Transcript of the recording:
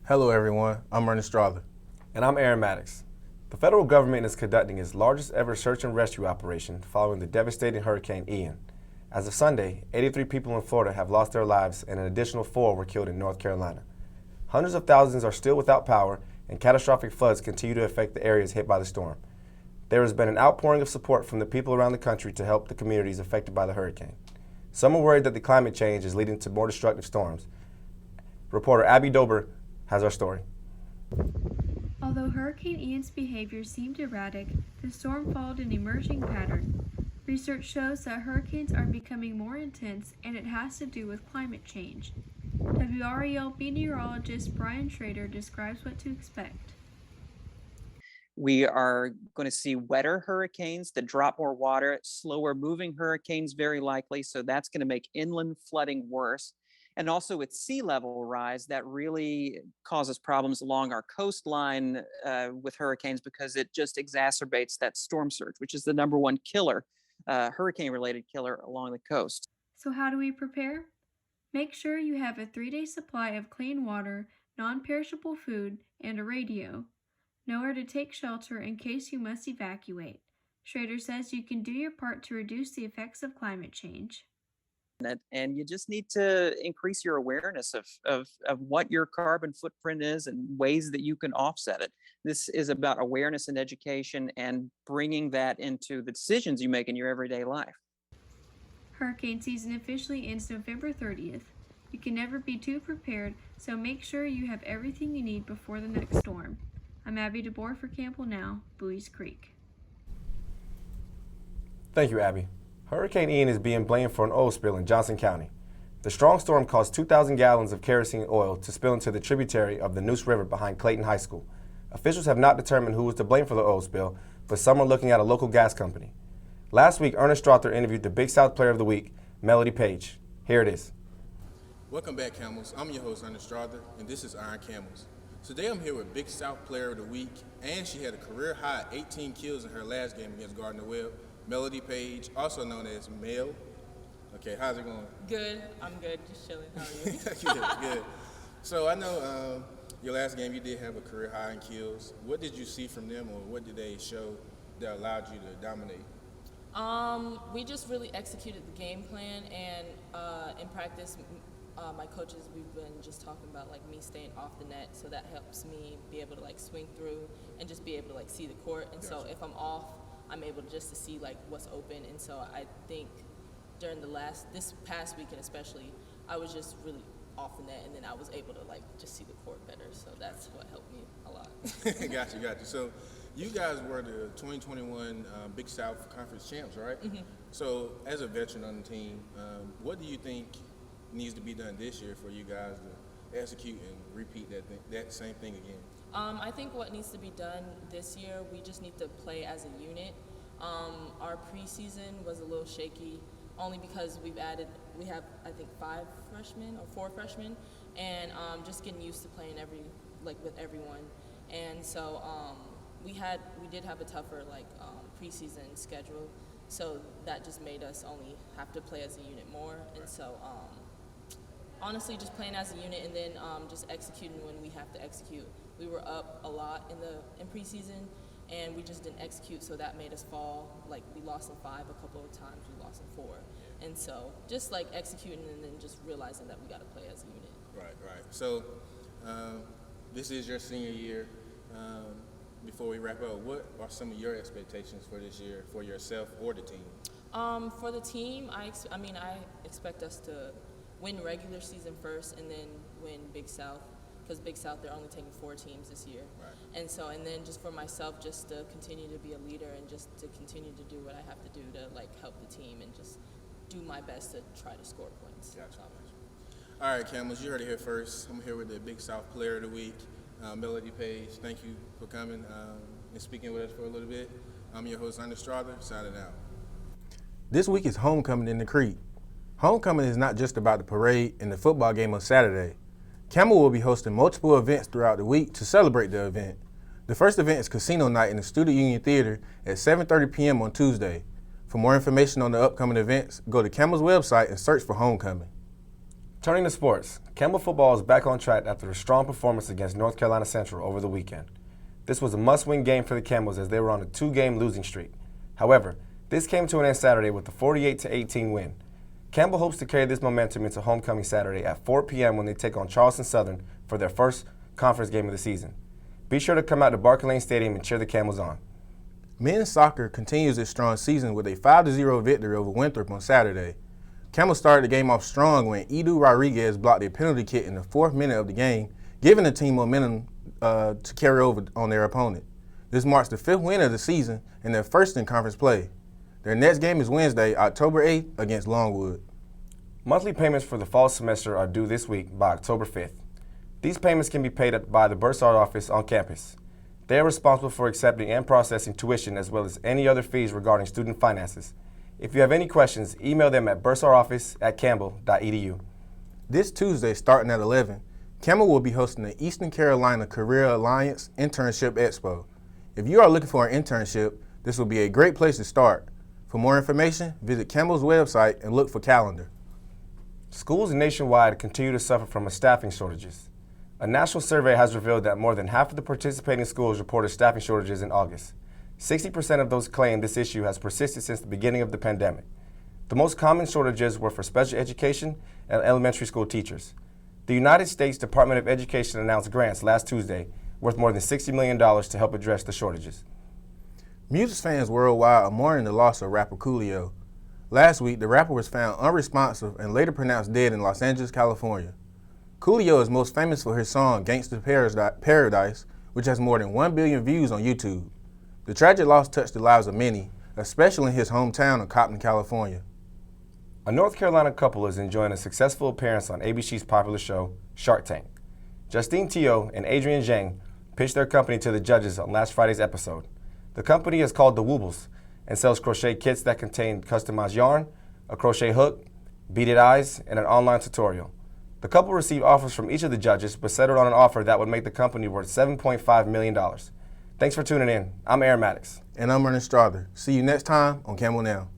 Hello everyone, I'm Ernest Schrader. And I'm Aaron Maddox. The federal government is conducting its largest ever search and rescue operation following the devastating Hurricane Ian. As of Sunday, 83 people in Florida have lost their lives and an additional 4 were killed in North Carolina. Hundreds of thousands are still without power and catastrophic floods continue to affect the areas hit by the storm. There has been an outpouring of support from the people around the country to help the communities affected by the hurricane. Some are worried that the climate change is leading to more destructive storms. Reporter Abby Dober has our story. Although Hurricane Ian's behavior seemed erratic, the storm followed an emerging pattern. Research shows that hurricanes are becoming more intense and it has to do with climate change. WREL meteorologist Brian Schrader describes what to expect. We are going to see wetter hurricanes that drop more water, slower moving hurricanes very likely, so that's going to make inland flooding worse. And also with sea level rise, that really causes problems along our coastline with hurricanes because it just exacerbates that storm surge, which is the number one killer, hurricane-related killer along the coast. So how do we prepare? Make sure you have a 3-day supply of clean water, non-perishable food, and a radio. Know where to take shelter in case you must evacuate. Schrader says you can do your part to reduce the effects of climate change. And you just need to increase your awareness of what your carbon footprint is and ways that you can offset it. This is about awareness and education and bringing that into the decisions you make in your everyday life. Hurricane season officially ends November 30th. You can never be too prepared, so make sure you have everything you need before the next storm. I'm Abby DeBoer for Campbell Now, Buies Creek. Thank you, Abby. Hurricane Ian is being blamed for an oil spill in Johnson County. The strong storm caused 2,000 gallons of kerosene oil to spill into the tributary of the Neuse River behind Clayton High School. Officials have not determined who was to blame for the oil spill, but some are looking at a local gas company. Last week, Ernest Strother interviewed the Big South Player of the Week, Melody Page. Here it is. Welcome back, Camels. I'm your host, Ernest Strother, and this is Iron Camels. Today I'm here with Big South Player of the Week, and she had a career-high 18 kills in her last game against Gardner-Webb, Melody Page, also known as Mel. Okay, how's it going? Good. I'm good. Just chilling. How are you? Good. So I know your last game you did have a career high in kills. What did you see from them, or what did they show that allowed you to dominate? We just really executed the game plan, and in practice, my coaches, we've been just talking about like me staying off the net, so that helps me be able to like swing through and just be able to like see the court. And so if I'm off, I'm able just to see like what's open. And so I think during this past weekend especially, I was just really off the net, and then I was able to like just see the court better. So that's what helped me a lot. Got you. So you guys were the 2021 Big South Conference champs, right? Mm-hmm. So as a veteran on the team, what do you think needs to be done this year for you guys to execute and repeat that same thing again? I think what needs to be done this year, we just need to play as a unit. Our preseason was a little shaky, only because we have I think 5 freshmen or 4 freshmen, and just getting used to playing with everyone. And so we did have a tougher preseason schedule, so that just made us only have to play as a unit more. And so honestly, just playing as a unit, and then just executing when we have to execute. We were up a lot in preseason, and we just didn't execute, so that made us fall. Like, we lost in 5 a couple of times, we lost in 4. And so just like executing and then just realizing that we got to play as a unit. Right. So this is your senior year. Before we wrap up, what are some of your expectations for this year for yourself or the team? For the team, I expect us to win regular season first and then win Big South, because Big South, they're only taking 4 teams this year. Right. And then just for myself, just to continue to be a leader and just to continue to do what I have to do to help the team and just do my best to try to score points. Gotcha. All right, Camels, you heard it here first. I'm here with the Big South Player of the Week, Melody Page. Thank you for coming and speaking with us for a little bit. I'm your host, Ernest Strother, signing out. This week is homecoming in the Creek. Homecoming is not just about the parade and the football game on Saturday. Campbell will be hosting multiple events throughout the week to celebrate the event. The first event is Casino Night in the Student Union Theater at 7:30 p.m. on Tuesday. For more information on the upcoming events, go to Campbell's website and search for Homecoming. Turning to sports, Campbell football is back on track after a strong performance against North Carolina Central over the weekend. This was a must-win game for the Campbells as they were on a 2-game losing streak. However, this came to an end Saturday with a 48-18 win. Campbell hopes to carry this momentum into homecoming Saturday at 4 p.m. when they take on Charleston Southern for their first conference game of the season. Be sure to come out to Barker Lane Stadium and cheer the Camels on. Men's soccer continues its strong season with a 5-0 victory over Winthrop on Saturday. Campbell started the game off strong when Edu Rodriguez blocked a penalty kick in the 4th minute of the game, giving the team momentum to carry over on their opponent. This marks the 5th win of the season and their first in conference play. Their next game is Wednesday, October 8th against Longwood. Monthly payments for the fall semester are due this week by October 5th. These payments can be paid by the Bursar office on campus. They are responsible for accepting and processing tuition as well as any other fees regarding student finances. If you have any questions, email them at bursaroFfice@campbell.edu. This Tuesday, starting at 11, Campbell will be hosting the Eastern Carolina Career Alliance Internship Expo. If you are looking for an internship, this will be a great place to start. For more information, visit Campbell's website and look for calendar. Schools nationwide continue to suffer from staffing shortages. A national survey has revealed that more than half of the participating schools reported staffing shortages in August. 60% of those claim this issue has persisted since the beginning of the pandemic. The most common shortages were for special education and elementary school teachers. The United States Department of Education announced grants last Tuesday worth more than $60 million to help address the shortages. Music fans worldwide are mourning the loss of rapper Coolio. Last week, the rapper was found unresponsive and later pronounced dead in Los Angeles, California. Coolio is most famous for his song Gangsta Paradise, which has more than 1 billion views on YouTube. The tragic loss touched the lives of many, especially in his hometown of Compton, California. A North Carolina couple is enjoying a successful appearance on ABC's popular show, Shark Tank. Justine Teo and Adrian Zhang pitched their company to the judges on last Friday's episode. The company is called The Woobles and sells crochet kits that contain customized yarn, a crochet hook, beaded eyes, and an online tutorial. The couple received offers from each of the judges, but settled on an offer that would make the company worth $7.5 million. Thanks for tuning in. I'm Aaron Maddox. And I'm Ernest Strother. See you next time on Campbell Now.